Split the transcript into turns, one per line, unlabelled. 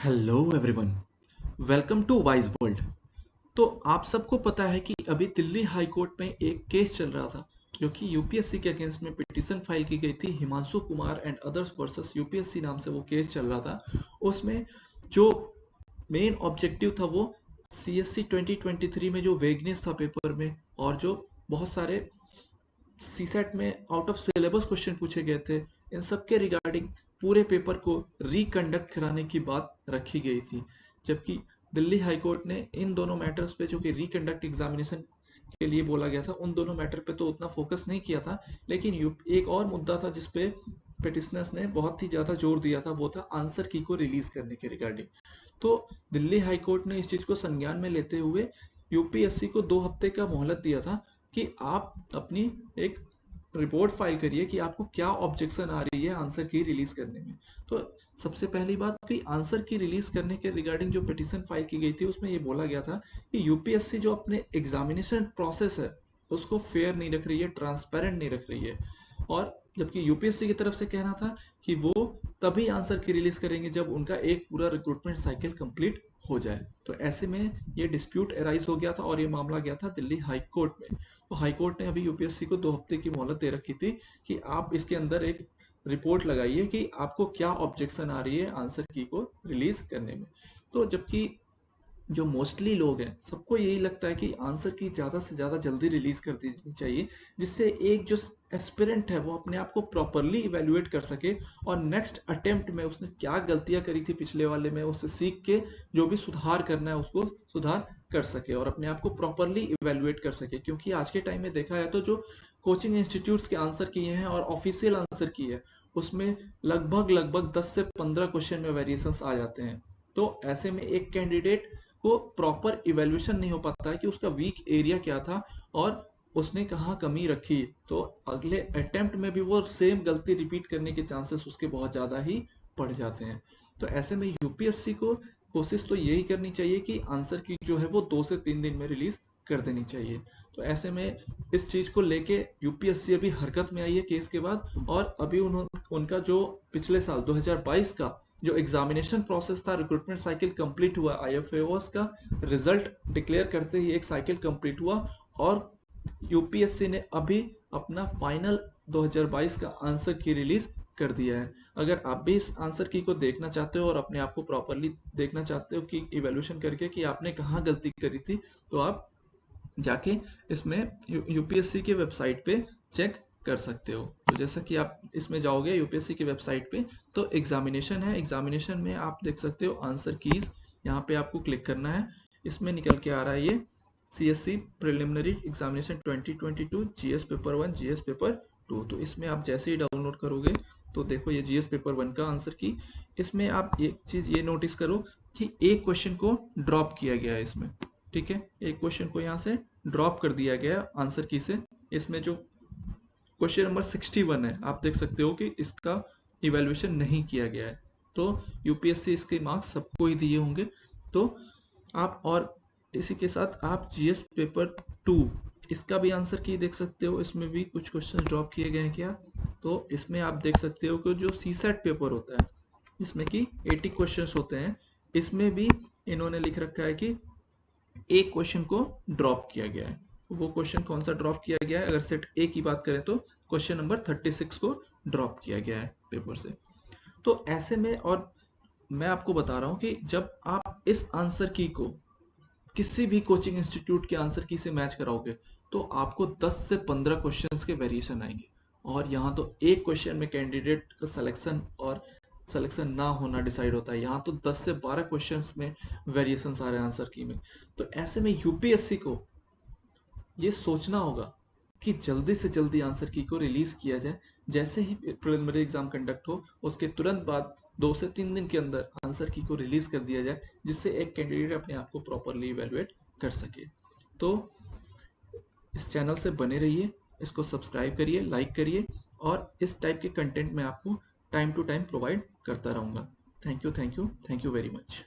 Hello everyone, welcome to wise world. तो आप सबको पता है कि अभी दिल्ली हाई कोर्ट में एक केस चल रहा था जो कि यूपीएससी के अगेंस्ट में पिटीशन फाइल की गई थी। Himanshu Kumar and others versus UPSC नाम से वो केस चल रहा था। उसमें जो मेन ऑब्जेक्टिव था वो सीएससी 2023 में जो वेगनेस था पेपर में, और जो बहुत सारे सीसेट में आउट ऑफ सिलेबस क्वेश्चन पूछे गए थे, इन सब के रिगार्डिंग पूरे पेपर को रिकंडक्ट कराने की बात रखी गई थी। जबकि दिल्ली हाई कोर्ट ने इन दोनों मैटर्स पे, जो कि रिकंडक्ट एग्जामिनेशन के लिए बोला गया था, उन दोनों मैटर पे तो उतना फोकस नहीं किया था। लेकिन एक और मुद्दा था जिसपे पिटिशनर्स ने बहुत ही ज़्यादा जोर दिया था, वो था आंसर की को रिलीज करने के रिगार्डिंग। तो दिल्ली हाई कोर्ट ने इस चीज़ को संज्ञान में लेते हुए यूपीएससी को 2 हफ्ते का मोहलत दिया था कि आप अपनी एक रिपोर्ट फाइल करिए कि आपको क्या ऑब्जेक्शन आ रही है आंसर की रिलीज करने में। तो सबसे पहली बात कि आंसर की रिलीज करने के रिगार्डिंग जो पिटीशन फाइल की गई थी उसमें ये बोला गया था कि यूपीएससी जो अपने एग्जामिनेशन प्रोसेस है उसको फेयर नहीं रख रही है, ट्रांसपेरेंट नहीं रख रही है। और जबकि यूपीएससी की तरफ से कहना था कि वो तभी आंसर की रिलीज करेंगे जब उनका एक पूरा रिक्रूटमेंट साइकिल कंप्लीट हो जाए। तो ऐसे में ये डिस्प्यूट अराइज हो गया था और ये मामला गया था दिल्ली हाई कोर्ट में। तो हाई कोर्ट ने अभी यूपीएससी को 2 हफ्ते की मोहलत दे रखी थी कि आप इसके अंदर एक रिपोर्ट लगाइए कि आपको क्या ऑब्जेक्शन आ रही है आंसर की को रिलीज करने में। तो जबकि जो मोस्टली लोग हैं सबको यही लगता है कि आंसर की ज़्यादा से ज़्यादा जल्दी रिलीज कर देनी चाहिए, जिससे एक जो एस्पिरेंट है वो अपने आप को प्रॉपरली इवेल्युएट कर सके और नेक्स्ट अटेम्प्ट में उसने क्या गलतियां करी थी पिछले वाले में उससे सीख के जो भी सुधार करना है उसको सुधार कर सके और अपने आप को प्रॉपरली इवेल्युएट कर सके। क्योंकि आज के टाइम में देखा है तो जो कोचिंग इंस्टीट्यूट्स के आंसर किए हैं और ऑफिशियल आंसर की है उसमें लगभग लगभग 10 से 15 क्वेश्चन में वेरिएशंस आ जाते हैं। तो ऐसे में एक कैंडिडेट को प्रॉपर इवेल्यूशन नहीं हो पाता है कि उसका वीक एरिया क्या था और उसने कहाँ कमी रखी। तो अगले अटेम्प्ट में भी वो सेम गलती रिपीट करने के चांसेस उसके बहुत ज़्यादा ही बढ़ जाते हैं। तो ऐसे में यूपीएससी को कोशिश तो यही करनी चाहिए कि आंसर की जो है वो 2 से 3 दिन में रिलीज कर देनी चाहिए। तो ऐसे में इस चीज़ को लेके यूपीएससी अभी हरकत में आई है केस के बाद, और अभी उनका जो पिछले साल 2022 का जो एग्जामिनेशन प्रोसेस था, रिक्रूटमेंट साइकिल कंप्लीट हुआ, आईएफएओएस का रिजल्ट डिक्लेयर करते ही एक साइकिल कंप्लीट हुआ और यूपीएससी ने अभी अपना फाइनल 2022 का आंसर की रिलीज कर दिया है। अगर आप भी इस आंसर की को देखना चाहते हो और अपने आप को प्रॉपरली देखना चाहते हो कि इवेल्यूशन करके कि आपने कहाँ गलती करी थी, तो आप जाके इसमें यूपीएससी के वेबसाइट पे चेक कर सकते हो। तो जैसा कि आप इसमें जाओगे यूपीएससी की वेबसाइट पे, तो एग्जामिनेशन है, एग्जामिनेशन में आप देख सकते हो आंसर कीज, यहाँ पे आपको क्लिक करना है। इसमें निकल के आ रहा है ये CSC preliminary examination 2022 GS paper 1 GS paper 2। तो इसमें आप जैसे ही डाउनलोड करोगे तो देखो ये जीएस पेपर 1 का आंसर की। इसमें आप एक चीज़ ये नोटिस करो कि एक क्वेश्चन को ड्रॉप किया गया है इसमें, ठीक है, एक क्वेश्चन को यहाँ से ड्रॉप कर दिया गया आंसर की से। इसमें जो क्वेश्चन नंबर 61 है आप देख सकते हो कि इसका इवेल्युएशन नहीं किया गया है। तो यूपीएससी इसके मार्क्स सबको ही दिए होंगे। तो आप, और इसी के साथ आप जीएस पेपर 2 इसका भी आंसर की देख सकते हो। इसमें भी कुछ क्वेश्चन ड्रॉप किए गए हैं क्या, तो इसमें आप देख सकते हो कि जो सीसेट पेपर होता है इसमें कि 80 क्वेश्चंस होते हैं, इसमें भी इन्होंने लिख रखा है कि एक क्वेश्चन को ड्रॉप किया गया है। वो क्वेश्चन कौन सा ड्रॉप किया गया है, अगर सेट ए की बात करें तो क्वेश्चन नंबर 36 को ड्रॉप किया गया है पेपर से। तो ऐसे में, और मैं आपको बता रहा हूँ कि जब आप इस आंसर की को किसी भी कोचिंग इंस्टीट्यूट के आंसर की से मैच कराओगे तो आपको 10 से 15 क्वेश्चंस के वेरिएशन आएंगे। और यहाँ तो एक क्वेश्चन में कैंडिडेट का सिलेक्शन और सिलेक्शन ना होना डिसाइड होता है, यहाँ तो 10 से 12 क्वेश्चंस में वेरिएशंस आ रहे हैं आंसर की में। तो ऐसे में यूपीएससी को ये सोचना होगा कि जल्दी से जल्दी आंसर की को रिलीज किया जाए। जैसे ही प्रिलिमिनरी एग्जाम कंडक्ट हो उसके तुरंत बाद 2 से 3 दिन के अंदर आंसर की को रिलीज कर दिया जाए, जिससे एक कैंडिडेट अपने आप को प्रॉपरली इवेलुएट कर सके। तो इस चैनल से बने रहिए, इसको सब्सक्राइब करिए, लाइक करिए, और इस टाइप के कंटेंट मैं आपको टाइम टू टाइम प्रोवाइड करता रहूँगा। Thank you, thank you, thank you very much.